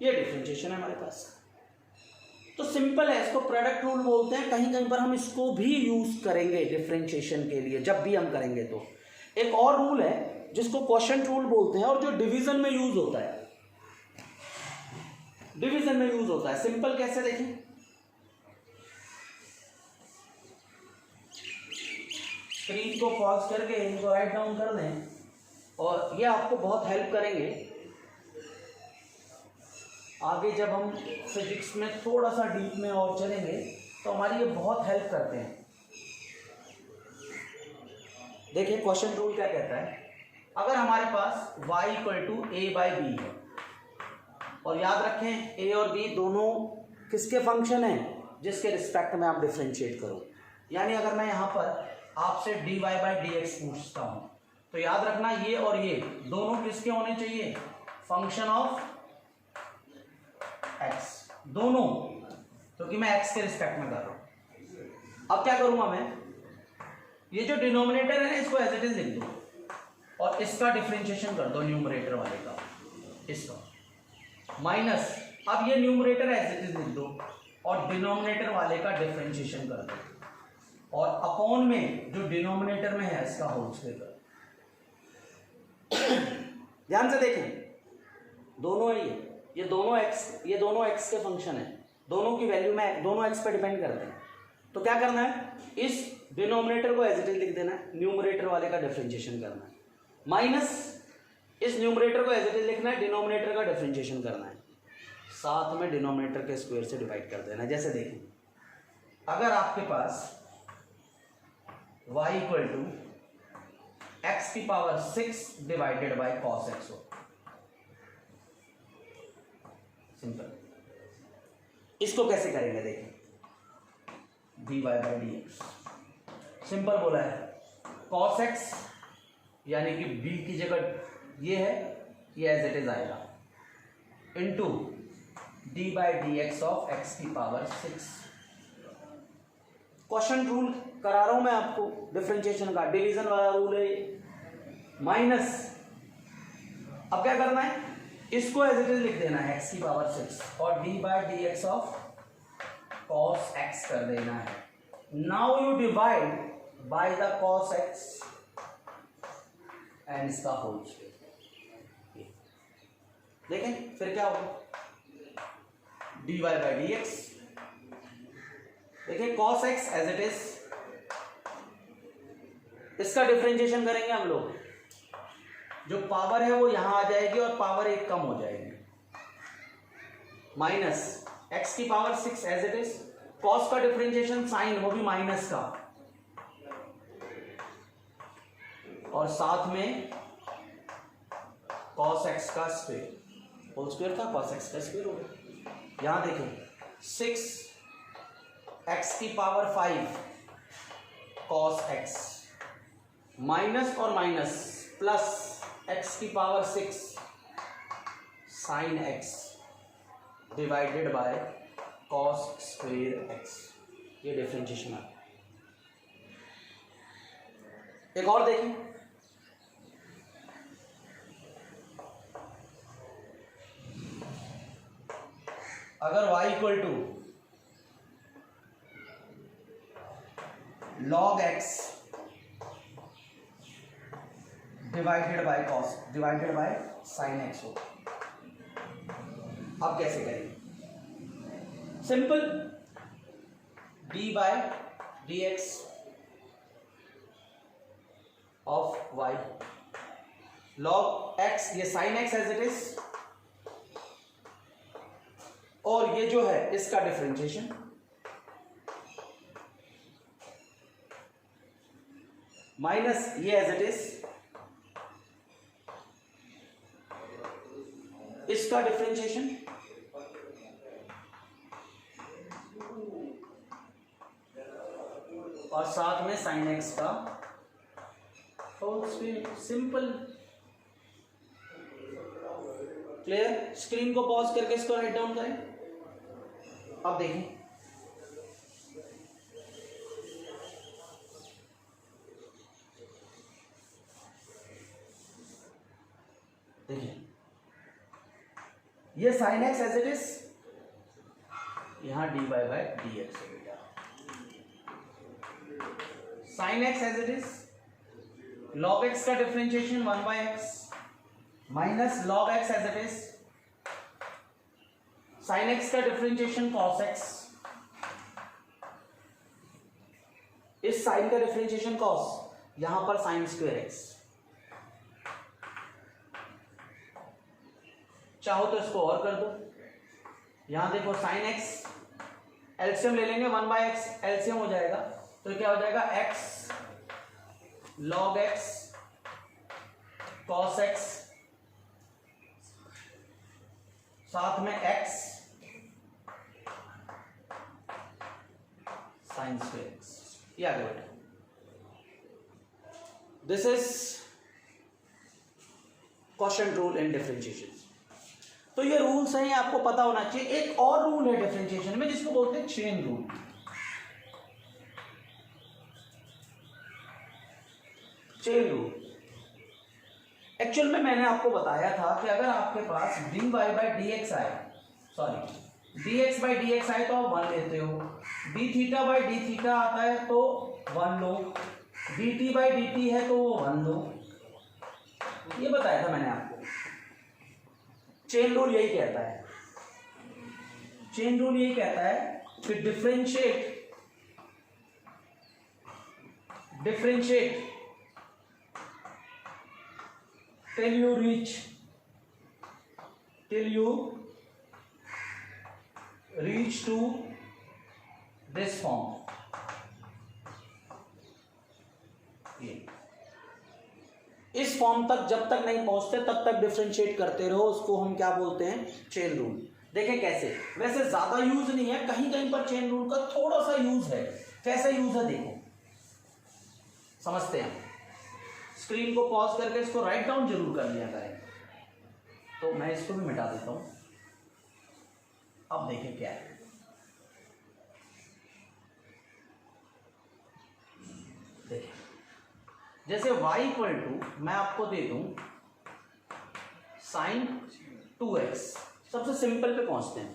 ये डिफरेंशिएशन है हमारे पास। तो सिंपल है, इसको प्रोडक्ट रूल बोलते हैं। कहीं कहीं पर हम इसको भी यूज करेंगे डिफरेंशिएशन के लिए, जब भी हम करेंगे तो। एक और रूल है जिसको क्वोशिएंट रूल बोलते हैं और जो डिवीजन में यूज होता है, डिवीजन में यूज होता है। सिंपल कैसे देखें, स्क्रीन को पॉज करके इनको राइट डाउन कर दें और ये आपको बहुत हेल्प करेंगे आगे जब हम फिजिक्स में थोड़ा सा डीप में और चलेंगे तो हमारी ये बहुत हेल्प करते हैं। देखिए क्वेश्चन रूल क्या कहता है, अगर हमारे पास y equal to a by b है, और याद रखें a और b दोनों किसके फंक्शन हैं, जिसके रिस्पेक्ट में आप डिफरेंशिएट करो। यानी अगर मैं यहाँ पर आपसे dy बाई डी एक्स पूछता हूँ तो याद रखना ये और ये दोनों किसके होने चाहिए, फंक्शन ऑफ x, दोनों, क्योंकि मैं x के रिस्पेक्ट में कर रहा हूं। अब क्या करूंगा मैं, ये जो डिनोमिनेटर है ना इसको एज इट इज लिख दो और इसका डिफरेंशिएशन कर दो न्यूमरेटर वाले का, इसका माइनस, अब ये न्यूमरेटर एज इट इज लिख दो और डिनोमिनेटर वाले का डिफरेंशिएशन कर दो और अपॉन में जो डिनोमिनेटर में है इसका होल स्क्वायर कर। ध्यान से देखें, दोनों है ये दोनों x के फंक्शन है, दोनों की वैल्यू में दोनों x पे डिपेंड करते हैं। तो क्या करना है, इस डिनोमिनेटर को एज इट इज लिख देना है, न्यूमरेटर वाले का डिफरेंशिएशन करना है, माइनस इस न्यूमरेटर को एज इट इज लिखना है, डिनोमिनेटर का डिफरेंशिएशन करना है, साथ में डिनोमिनेटर के स्क्वायर से डिवाइड कर देना है। जैसे देखें, अगर आपके पास y इक्वल टू एक्स की power 6 divided by cos x हो, सिंपल, इसको कैसे करेंगे देखें, dy by d x, simple बोला है, cos x यानी कि b की जगह ये है, ये एज इट इज आएगा, into D by d x of x की पावर 6। क्वेश्चन रूल करा रहा हूं मैं आपको डिफरेंशिएशन का, डिवीजन वाला रूल है। माइनस, अब क्या करना है, इसको एज इट इज लिख देना है x की पावर 6 और d by d x of cos x कर देना है. Now you divide by the cos x and इसका होल स्क्वायर. देखें फिर क्या होगा, dy बाय dx. देखिए cos x as it is, इसका डिफरेंशिएशन करेंगे हम लोग, जो पावर है वो यहां आ जाएगी और पावर एक कम हो जाएगी, माइनस x की power 6 as it is, cos का डिफरेंशिएशन साइन वो भी माइनस का, और साथ में cos x का स्क्वायर, होल स्क्वायर था, cos x का स्क्वायर हो गया. यहां देखें 6x की पावर 5 cos x माइनस और माइनस प्लस x की power 6 sin x divided by cos square x. ये डिफरेंशिएशन है. एक और देखें, अगर y equal to log x divided by cos divided by sin x हो. अब कैसे करेंगे, simple, d by d x of y log x, ये sin x as it is, और ये जो है इसका डिफरेंशिएशन, माइनस ये एज इट इज, इसका डिफरेंशिएशन, और साथ में sin x का whole square. Simple, clear. Screen को पॉज करके इसको राइट डाउन करें. अब देखें, देखिए ये sin x as it is, यहां dy बाय डी एक्स है बेटा. sin x as it is, log x का differentiation 1 by x minus log x as it is, sin x का डिफरेंशिएशन cos x, इस sin का डिफरेंशिएशन cos, यहां पर sin स्क्वायर x. चाहो तो इसको और कर दो, यहां देखो sin x, एलसीएम ले लेंगे 1 बाय x, एलसीएम हो जाएगा तो क्या हो जाएगा, x log x cos x, साथ में x sin स्क्वायर x. ये आगे बढ़े. This is quotient rule in differentiation. तो ये रूल्स हैं, आपको पता होना चाहिए. एक और रूल है डिफरेंशिएशन में जिसको बोलते हैं chain rule. Chain rule actual में मैंने आपको बताया था कि अगर आपके पास dy बाय डी एक्स आए, sorry dx by d x आए तो आप 1 लेते हो, d theta by d theta आता है तो 1 लो, dt बाय dt है तो वो 1 लो. ये बताया था मैंने आपको. चेन रूल यही कहता है, चेन रूल यही कहता है कि differentiate till you reach to this form. ये इस फॉर्म तक जब तक नहीं पहुंचते तब तक डिफरेंशिएट करते रहो, उसको हम क्या बोलते हैं, चेन रूल. देखें कैसे, वैसे ज्यादा यूज नहीं है, कहीं कहीं पर चेन रूल का थोड़ा सा यूज है. कैसा यूज है देखो, समझते हैं. स्क्रीन को पॉज करके इसको राइट डाउन जरूर कर लिया करें. तो मैं इसको भी मिटा देता हूं. अब देखें क्या है, देखिए जैसे y इक्वल टू मैं आपको दे दूं साइन 2x, सबसे सिंपल पे पहुंचते हैं।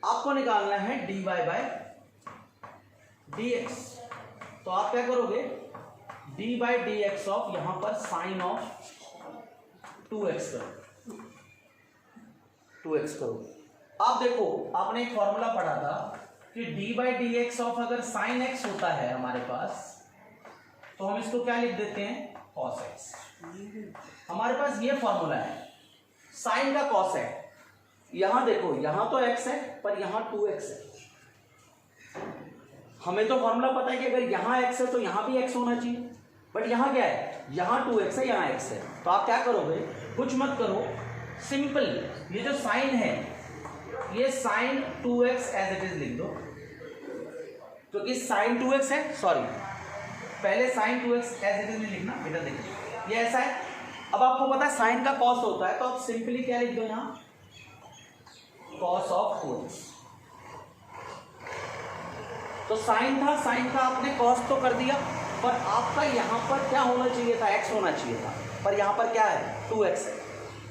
आपको निकालना है dy बाय dx, तो आप क्या करोगे d by d x of यहां पर साइन ऑफ 2x करो, 2x करो। आप देखो आपने एक फॉर्मूला पढ़ा था कि d by d x of अगर साइन x होता है हमारे पास तो हम इसको क्या लिख देते हैं cos x। हमारे पास ये फॉर्मूला है साइन का cos है। यहां देखो यहां तो x है पर यहां 2x है। हमें तो फॉर्मूला पता है कि अगर यहां x है तो यहां भी x होना चाहिए, बट यहां क्या है, यहां 2x है यहां x है। तो आप क्या करोगे, कुछ मत करो, सिंपल ये जो साइन है ये sign 2x as it is लिख दो, क्योंकि साइन 2x है, सॉरी पहले sign 2x as it is नहीं लिखना, इधर देखिए ये ऐसा है। अब आपको पता है साइन का कॉस होता है तो आप सिंपली क्या लिख दो यहां कॉस ऑफ 2x। तो साइन था, साइन का आपने कॉस तो कर दिया, पर आपका यहां पर क्या होना चाहिए था, x होना चाहिए था, पर यहां पर क्या है 2x है।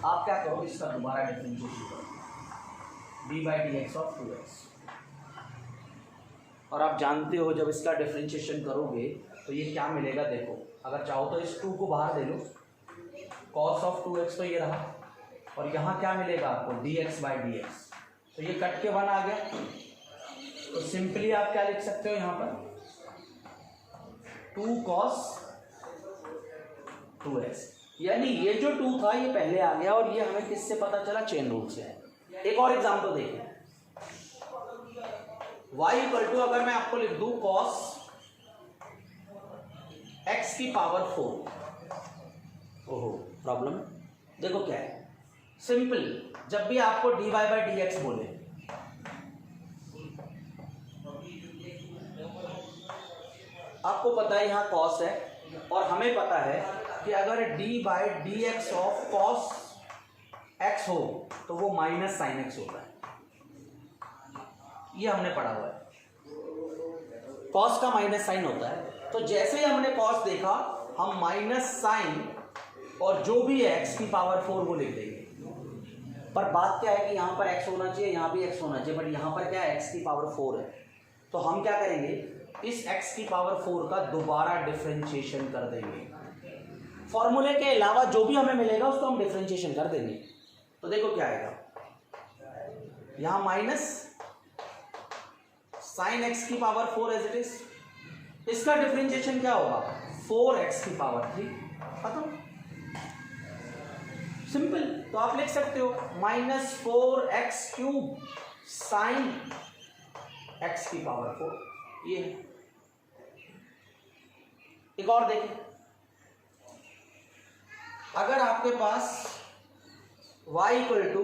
आप क्या करो इसका दोबारा डिफरेंशिएशन करो d by d x of 2x। और आप जानते हो जब इसका डिफरेंशिएशन करोगे तो ये क्या मिलेगा, देखो अगर चाहो तो इस 2 को बाहर दे लो, cos ऑफ 2x तो ये रहा, और यहाँ क्या मिलेगा आपको dx बाई डी एक्स, तो ये कट के 1 आ गया। तो सिंपली आप क्या लिख सकते हो यहाँ पर 2 cos 2x, यानी ये जो 2 था ये पहले आ गया, और ये हमें किससे पता चला, चेन रूल से है। एक और एग्जांपल देखिए, y इक्वल टू अगर मैं आपको लिख दूं cos x की पावर 4। ओहो प्रॉब्लम, देखो क्या है, सिंपल जब भी आपको dy बाई डी एक्स बोले आपको पता है यहाँ cos है, और हमें पता है कि अगर d by d x of cos x हो तो वो माइनस साइन x होता है, ये हमने पढ़ा हुआ है, cos का माइनस साइन होता है। तो जैसे ही हमने cos देखा हम माइनस साइन और जो भी है x की पावर 4 वो लिख देंगे। पर बात क्या है कि यहाँ पर x होना चाहिए, यहाँ भी x होना चाहिए, बट यहाँ पर क्या है x की पावर 4 है। तो हम क्या करेंगे, इस x की पावर 4 का दोबारा डिफरेंशिएशन कर देंगे, फॉर्मूले के अलावा जो भी हमें मिलेगा उसको हम डिफरेंशिएशन कर देंगे। तो देखो क्या आएगा, यहाँ माइनस साइन x की पावर 4 एज इट इज, इसका डिफरेंशिएशन क्या होगा 4x की पावर 3, खत्म, सिंपल। तो आप लिख सकते हो minus 4x cube sign x की पावर 4, ये है। एक और देखिए, अगर आपके पास y इक्वल टू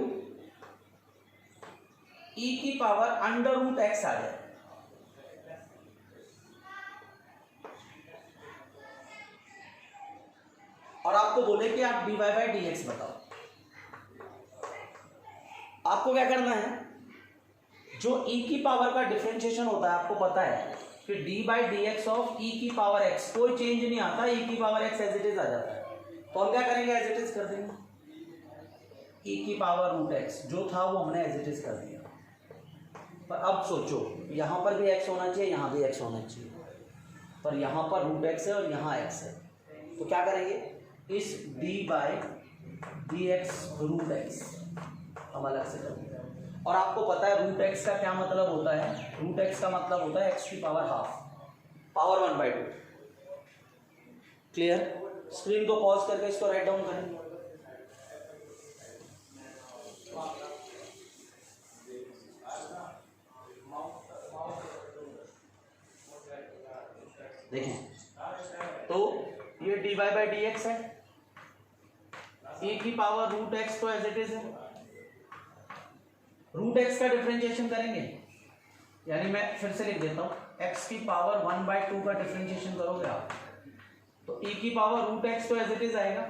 e की पावर अंडर रूट x आ जाए, और आपको बोले कि आप dy बाई डी एक्स बताओ, आपको क्या करना है, जो e की पावर का डिफरेंशिएशन होता है आपको पता है कि d by d x of e की पावर x कोई चेंज नहीं आता, e की power x as it is आ जाता है। तो हम क्या करेंगे, एज इट इज कर देंगे, e की पावर रूट x जो था वो हमने एज इट इज कर दिया। पर अब सोचो यहाँ पर भी x होना चाहिए, यहाँ भी x होना चाहिए, पर यहाँ पर रूट x है और यहाँ x है, तो क्या करेंगे, इस d by d x root x हम अलग से करेंगे। और आपको पता है रूट एक्स का क्या मतलब होता है, रूट एक्स का मतलब होता है x की power half, power 1/2। Clear, screen को पॉज करके इसको राइट डाउन करें। देखें तो ये dy बाई डी एक्स है, e की पावर रूट एक्स तो एज इट इज है, रूट एक्स का डिफरेंशिएशन करेंगे, यानी मैं फिर से लिख देता हूं x की पावर 1/2 का डिफरेंशिएशन करोगे आप, तो e की पावर रूट एक्स तो एज इट इज आएगा।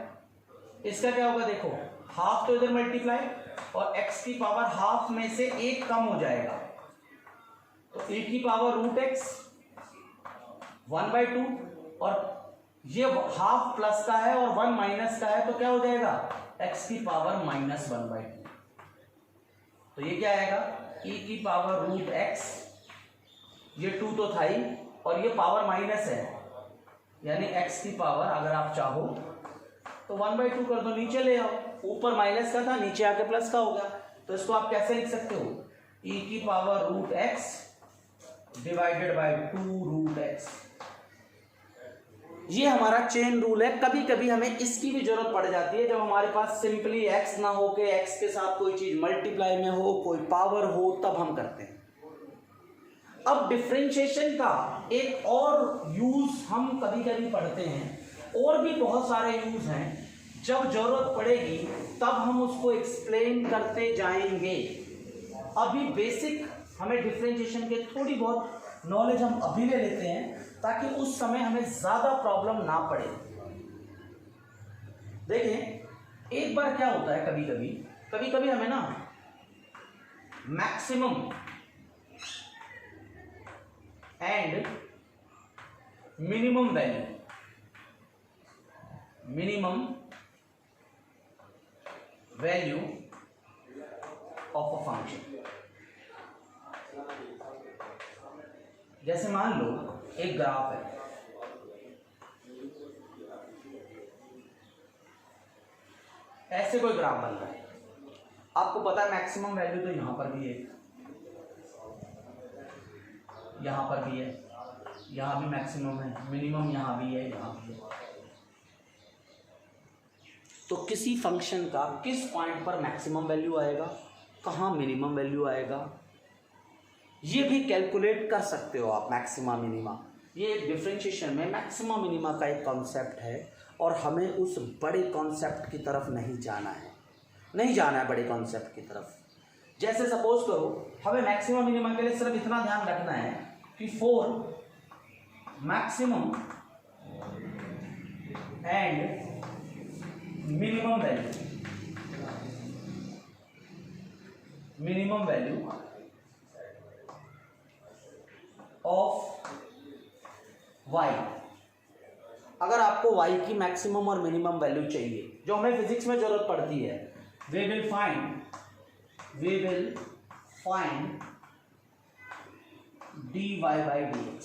इसका क्या होगा, देखो हाफ तो इधर मल्टीप्लाई, और x की पावर हाफ में से 1 कम हो जाएगा, तो e की पावर रूट एक्स 1/2 और ये हाफ प्लस का है और 1 माइनस का है, तो क्या हो जाएगा x की पावर -1/2। तो ये क्या आएगा e की पावर √x, ये 2 तो था ही और ये पावर माइनस है, यानी x की पावर अगर आप चाहो तो 1/2 कर दो, नीचे ले आओ, ऊपर माइनस का था नीचे आके प्लस का होगा। तो इसको आप कैसे लिख सकते हो, e की power √x divided bye 2√x। ये हमारा चेन रूल है। कभी कभी हमें इसकी भी जरूरत पड़ जाती है, जब हमारे पास सिंपली x ना हो के x के साथ कोई चीज मल्टीप्लाई में हो, कोई पावर हो, तब हम करते हैं। अब डिफरेंशिएशन का एक और यूज हम कभी कभी पढ़ते हैं, और भी बहुत सारे यूज हैं, जब जरूरत पड़ेगी तब हम उसको एक्सप्लेन करते जाएंगे। अभी बेसिक हमें डिफरेंशिएशन के थोड़ी बहुत नॉलेज हम अभी ले लेते हैं, ताकि उस समय हमें ज्यादा प्रॉब्लम ना पड़े। देखें एक बार क्या होता है, कभी कभी हमें ना maximum and minimum value of a function, जैसे मान लो एक ग्राफ है, ऐसे कोई ग्राफ बन रहा है, आपको पता है मैक्सिमम वैल्यू तो यहां पर भी है, यहां पर भी है, यहां भी मैक्सिमम है, मिनिमम यहां भी है, यहां भी है। तो किसी फंक्शन का किस पॉइंट पर मैक्सिमम वैल्यू आएगा, कहाँ मिनिमम वैल्यू आएगा, ये भी कैलकुलेट कर सकते हो आप, मैक्सिमा मिनिमा। ये डिफरेंशिएशन में मैक्सिमा मिनिमा का एक कॉन्सेप्ट है, और हमें उस बड़े कॉन्सेप्ट की तरफ नहीं जाना है बड़े कॉन्सेप्ट की तरफ। जैसे सपोज करो हमें मैक्सिमा मिनिमा के लिए सिर्फ इतना ध्यान रखना है कि for maximum and minimum value of y, अगर आपको y की मैक्सिमम और मिनिमम वैल्यू चाहिए, जो हमें फिजिक्स में जरूरत पड़ती है, वी विल फाइंड dy/dx।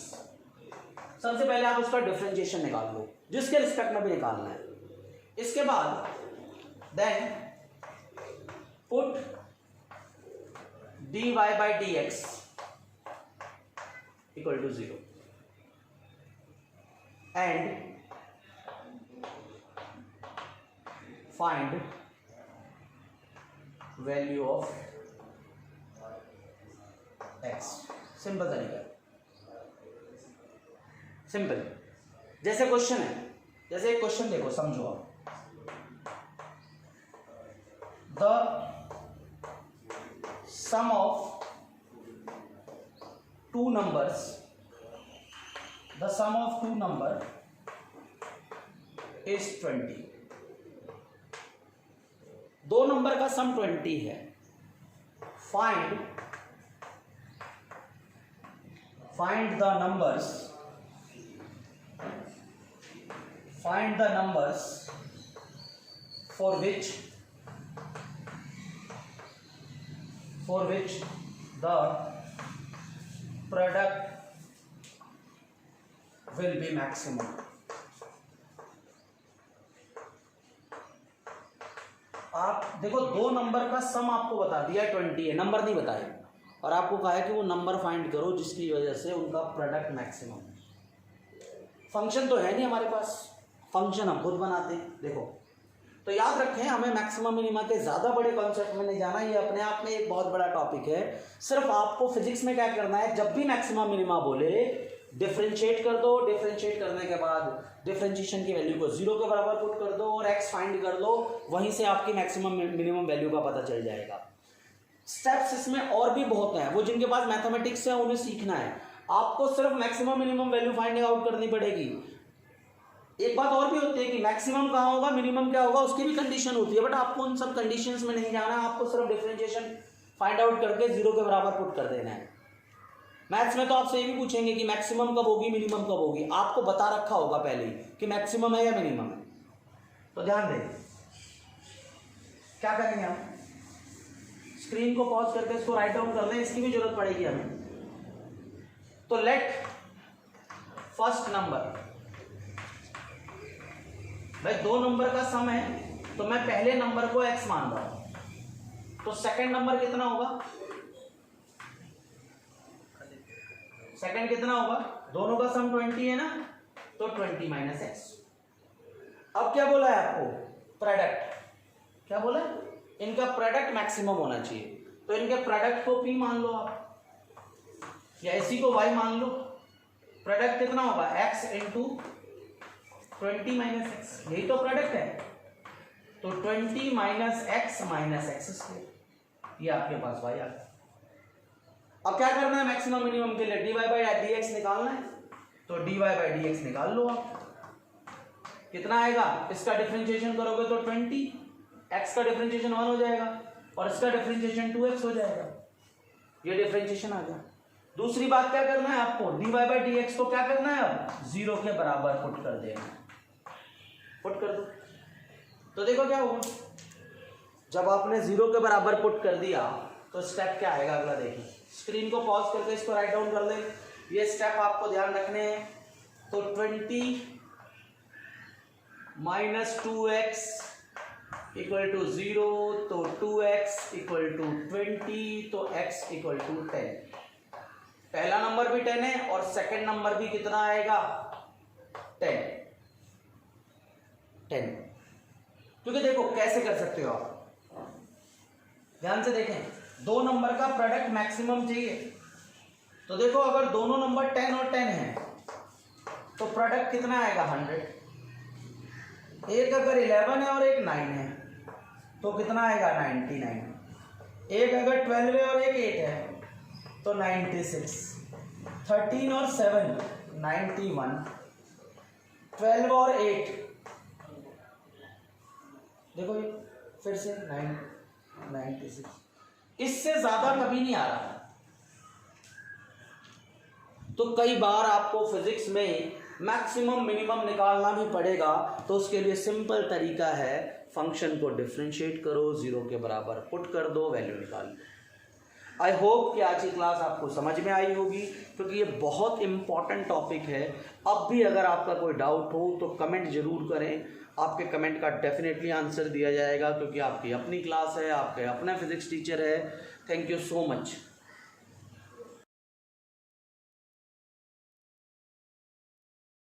सबसे पहले आप उसका डिफरेंशिएशन निकाल लो, जिसके रिस्पेक्ट में भी निकालना है। इसके बाद then put dy/dx equal to 0 and find value of x। Simple तरीका, सिंपल। जैसे क्वेश्चन है, जैसे एक क्वेश्चन देखो, समझो आप, the sum of two numbers is 20। दो नंबर का सम 20 है। Find the numbers for which the product will be maximum। आप देखो, दो नंबर का सम आपको बता दिया 20 है, नंबर नहीं बताया, और आपको कहा है कि वो नंबर फाइंड करो जिसकी वजह से उनका प्रोडक्ट मैक्सिमम है। फंक्शन तो है नहीं हमारे पास, फंक्शन हम खुद बनाते हैं। देखो, तो याद रखें, हमें मैक्सिमम मिनिमा के ज़्यादा बड़े कॉन्सेप्ट में नहीं जाना, ये अपने आप में एक बहुत बड़ा टॉपिक है। सिर्फ आपको फिजिक्स में क्या करना है, जब भी मैक्सिमम मिनिमा बोले डिफरेंशिएट कर दो, डिफरेंशिएट करने के बाद डिफरेंशिएशन की वैल्यू को 0 के बराबर पुट कर दो और x फाइंड कर दो, वहीं से आपकी मैक्सिमम मिनिमम वैल्यू का पता चल जाएगा। स्टेप्स इसमें और भी बहुत हैं, वो जिनके पास मैथमेटिक्स है उन्हें सीखना है। आपको सिर्फ maximum minimum value finding out करनी पड़ेगी। एक बात और भी होती है कि मैक्सिमम कहाँ होगा, मिनिमम क्या होगा, उसकी भी कंडीशन होती है, बट आपको उन सब कंडीशंस में नहीं जाना है। आपको सिर्फ डिफरेंशिएशन फाइंड आउट करके 0 के बराबर पुट कर देना है। मैथ्स में तो आपसे ये भी पूछेंगे कि मैक्सिमम कब होगी, मिनिमम कब होगी। आपको बता रखा होगा पहले ही कि मैक्सिमम है या मिनिमम है। तो ध्यान दें, क्या करेंगे हम, स्क्रीन को पॉज करके इसको राइट डाउन कर लें, इसकी भी जरूरत पड़ेगी हमें। तो लेट फर्स्ट नंबर, भाई दो नंबर का सम है तो मैं पहले नंबर को x मान रहा हूं, तो सेकंड नंबर कितना होगा, सेकंड कितना होगा, दोनों का सम 20 है ना, तो 20 माइनस एक्स। अब क्या बोला है आपको, प्रोडक्ट, क्या बोला है, इनका प्रोडक्ट मैक्सिमम होना चाहिए, तो इनके प्रोडक्ट को p मान लो आप, या इसी को y मान लो। प्रोडक्ट कितना होगा, x इंटू 20 माइनस एक्स, यही तो प्रोडक्ट है, तो 20 माइनस एक्स स्क्वायर, ये आपके पास y आ गया। अब क्या करना है, मैक्सिमम मिनिमम के लिए dy बाई dx निकालना है, तो dy बाई dx निकाल लो आप, कितना आएगा, इसका डिफरेंशिएशन करोगे तो 20, x का डिफरेंशिएशन 1 हो जाएगा और इसका डिफरेंशिएशन 2x हो जाएगा, ये डिफरेंशिएशन आ गया। दूसरी बात क्या करना है आपको, dy बाई dx को क्या करना है, अब 0 के बराबर पुट कर देना, पुट कर दो। तो देखो क्या होगा, जब आपने 0 के बराबर पुट कर दिया तो स्टेप क्या आएगा अगला, देखिए स्क्रीन को पॉज करके इसको राइट डाउन कर ले, ये स्टेप आपको ध्यान रखने हैं। तो 20 माइनस 2x इक्वल टू 0, तो 2x इक्वल टू 20, तो x इक्वल टू 10। पहला नंबर भी 10 है और सेकंड नंबर भी कितना आएगा, 10। क्योंकि देखो कैसे कर सकते हो आप, ध्यान से देखें, दो नंबर का प्रोडक्ट मैक्सिमम चाहिए, तो देखो अगर दोनों नंबर 10 और 10 हैं तो प्रोडक्ट कितना आएगा, 100। एक अगर 11 है और एक 9 है तो कितना आएगा, 99। एक अगर 12 है और एक 8 है तो 96। 13 और 7 91। 12 और 8 देखो ये फिर से 96, इससे ज्यादा कभी नहीं आ रहा। तो कई बार आपको फिजिक्स में मैक्सिमम मिनिमम निकालना भी पड़ेगा, तो उसके लिए सिंपल तरीका है, फंक्शन को डिफरेंशिएट करो, 0 के बराबर पुट कर दो, वैल्यू निकाल। आई होप कि आज की क्लास आपको समझ में आई होगी, क्योंकि ये बहुत इंपॉर्टेंट टॉपिक है। अब भी अगर आपका कोई डाउट हो तो कमेंट जरूर करें, आपके कमेंट का डेफिनेटली आंसर दिया जाएगा, क्योंकि आपकी अपनी क्लास है, आपके अपना फिजिक्स टीचर है। Thank you so much.